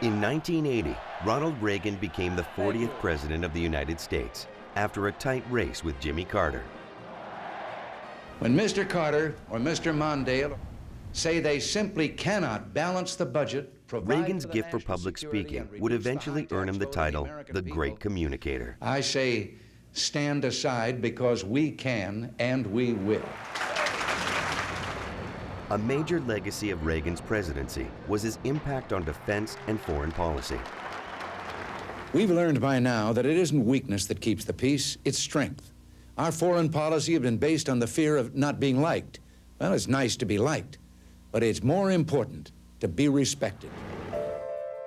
In 1980, Ronald Reagan became the 40th President of the United States after a tight race with Jimmy Carter. When Mr. Carter or Mr. Mondale say they simply cannot balance the budget, Reagan's gift for public speaking would eventually earn him the title the Great Communicator. I say, stand aside because we can and we will. A major legacy of Reagan's presidency was his impact on defense and foreign policy. We've learned by now that it isn't weakness that keeps the peace, it's strength. Our foreign policy has been based on the fear of not being liked. Well, it's nice to be liked, but it's more important to be respected.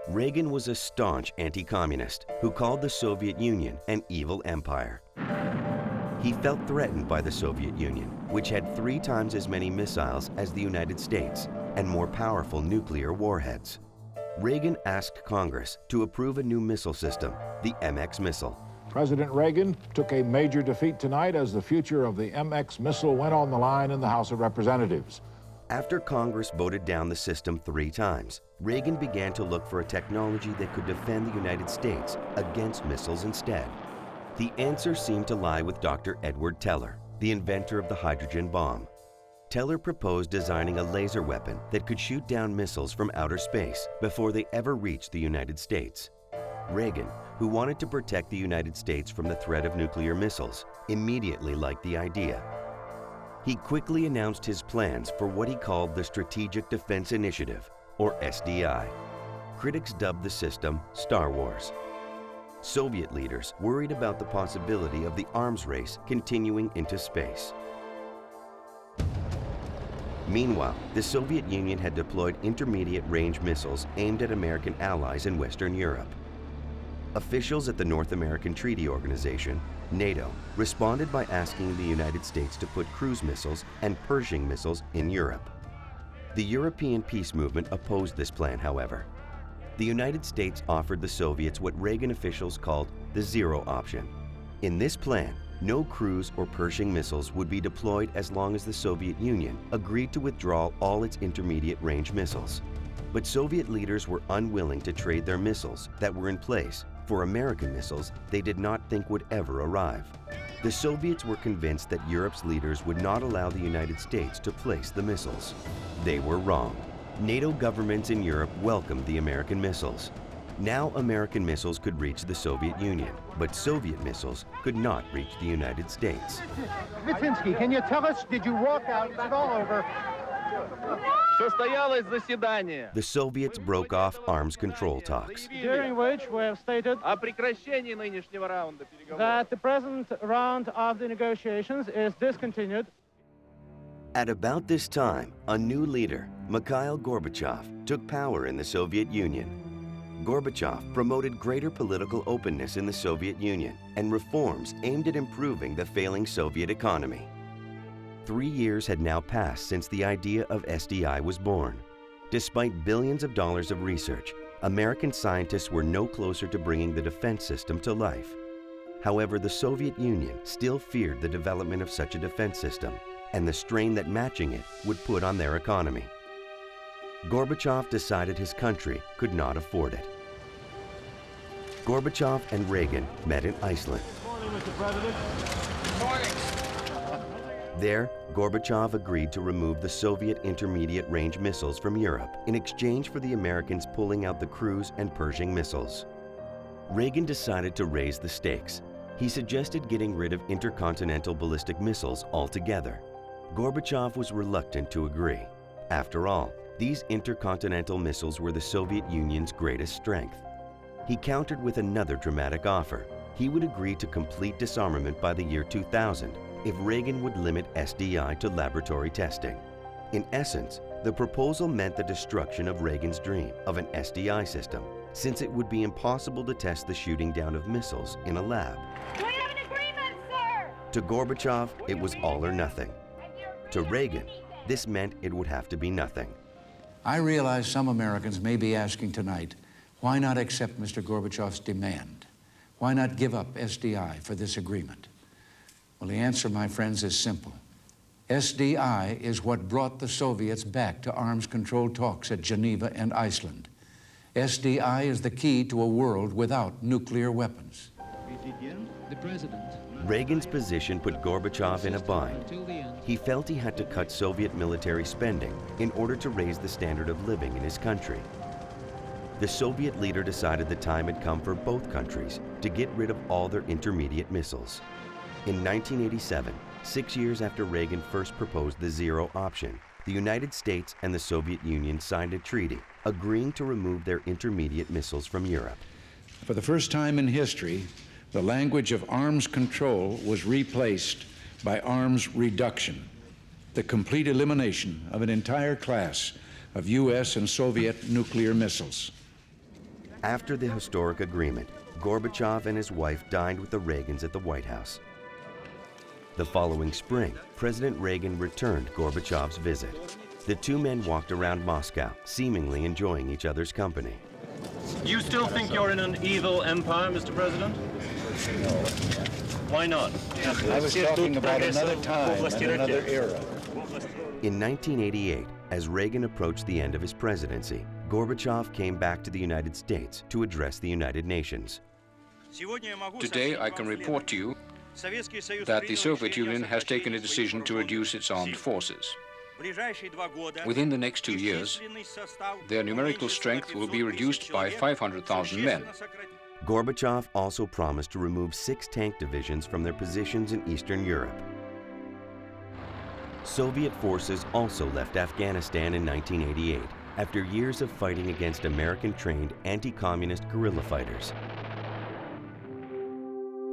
Reagan was a staunch anti-communist who called the Soviet Union an evil empire. He felt threatened by the Soviet Union, which had 3 times as many missiles as the United States and more powerful nuclear warheads. Reagan asked Congress to approve a new missile system, the MX missile. President Reagan took a major defeat tonight as the future of the MX missile went on the line in the House of Representatives. After Congress voted down the system 3 times, Reagan began to look for a technology that could defend the United States against missiles instead. The answer seemed to lie with Dr. Edward Teller, the inventor of the hydrogen bomb. Teller proposed designing a laser weapon that could shoot down missiles from outer space before they ever reached the United States. Reagan, who wanted to protect the United States from the threat of nuclear missiles, immediately liked the idea. He quickly announced his plans for what he called the Strategic Defense Initiative, or SDI. Critics dubbed the system Star Wars. Soviet leaders worried about the possibility of the arms race continuing into space. Meanwhile, the Soviet Union had deployed intermediate-range missiles aimed at American allies in Western Europe. Officials at the North American Treaty Organization, NATO, responded by asking the United States to put cruise missiles and Pershing missiles in Europe. The European peace movement opposed this plan, however. The United States offered the Soviets what Reagan officials called the zero option. In this plan, no cruise or Pershing missiles would be deployed as long as the Soviet Union agreed to withdraw all its intermediate-range missiles. But Soviet leaders were unwilling to trade their missiles that were in place for American missiles they did not think would ever arrive. The Soviets were convinced that Europe's leaders would not allow the United States to place the missiles. They were wrong. NATO governments in Europe welcomed the American missiles. Now American missiles could reach the Soviet Union, but Soviet missiles could not reach the United States. Vitinsky, can you tell us, did you walk out? Is it all over? The Soviets broke off arms control talks. During which we have stated that the present round of the negotiations is discontinued. At about this time, a new leader, Mikhail Gorbachev, took power in the Soviet Union. Gorbachev promoted greater political openness in the Soviet Union and reforms aimed at improving the failing Soviet economy. 3 years had now passed since the idea of SDI was born. Despite billions of dollars of research, American scientists were no closer to bringing the defense system to life. However, the Soviet Union still feared the development of such a defense system and the strain that matching it would put on their economy. Gorbachev decided his country could not afford it. Gorbachev and Reagan met in Iceland. Good morning, Mr. President. Good morning. There, Gorbachev agreed to remove the Soviet intermediate-range missiles from Europe in exchange for the Americans pulling out the cruise and Pershing missiles. Reagan decided to raise the stakes. He suggested getting rid of intercontinental ballistic missiles altogether. Gorbachev was reluctant to agree. After all, these intercontinental missiles were the Soviet Union's greatest strength. He countered with another dramatic offer. He would agree to complete disarmament by the year 2000 if Reagan would limit SDI to laboratory testing. In essence, the proposal meant the destruction of Reagan's dream of an SDI system, since it would be impossible to test the shooting down of missiles in a lab. We have an agreement, sir! To Gorbachev, it was all or nothing. To Reagan, this meant it would have to be nothing. I realize some Americans may be asking tonight, why not accept Mr. Gorbachev's demand? Why not give up SDI for this agreement? Well, the answer, my friends, is simple. SDI is what brought the Soviets back to arms control talks at Geneva and Iceland. SDI is the key to a world without nuclear weapons. The president. Reagan's position put Gorbachev in a bind. He felt he had to cut Soviet military spending in order to raise the standard of living in his country. The Soviet leader decided the time had come for both countries to get rid of all their intermediate missiles. In 1987, 6 years after Reagan first proposed the zero option, the United States and the Soviet Union signed a treaty agreeing to remove their intermediate missiles from Europe. For the first time in history, the language of arms control was replaced by arms reduction, the complete elimination of an entire class of U.S. and Soviet nuclear missiles. After the historic agreement, Gorbachev and his wife dined with the Reagans at the White House. The following spring, President Reagan returned Gorbachev's visit. The two men walked around Moscow, seemingly enjoying each other's company. You still think you're in an evil empire, Mr. President? Why not? I was talking about another time and another era. In 1988, as Reagan approached the end of his presidency, Gorbachev came back to the United States to address the United Nations. Today I can report to you that the Soviet Union has taken a decision to reduce its armed forces. Within the next 2 years, their numerical strength will be reduced by 500,000 men. Gorbachev also promised to remove 6 tank divisions from their positions in Eastern Europe. Soviet forces also left Afghanistan in 1988 after years of fighting against American-trained anti-communist guerrilla fighters.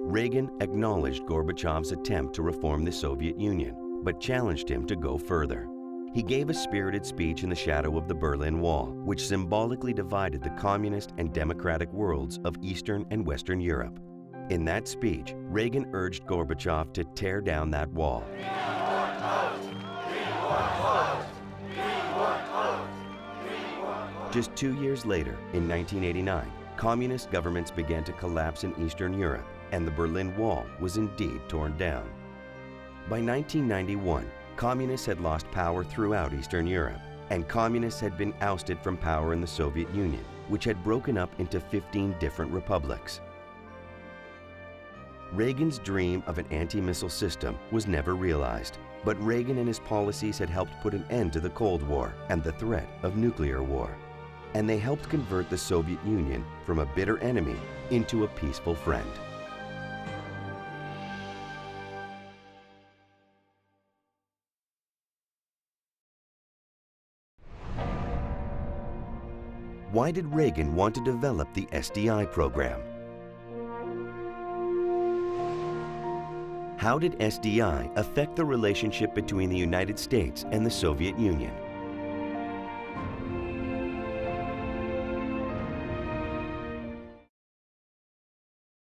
Reagan acknowledged Gorbachev's attempt to reform the Soviet Union, but challenged him to go further. He gave a spirited speech in the shadow of the Berlin Wall, which symbolically divided the communist and democratic worlds of Eastern and Western Europe. In that speech, Reagan urged Gorbachev to tear down that wall. Just 2 years later, in 1989, communist governments began to collapse in Eastern Europe, and the Berlin Wall was indeed torn down. By 1991, communists had lost power throughout Eastern Europe, and communists had been ousted from power in the Soviet Union, which had broken up into 15 different republics. Reagan's dream of an anti-missile system was never realized, but Reagan and his policies had helped put an end to the Cold War and the threat of nuclear war. And they helped convert the Soviet Union from a bitter enemy into a peaceful friend. Why did Reagan want to develop the SDI program? How did SDI affect the relationship between the United States and the Soviet Union?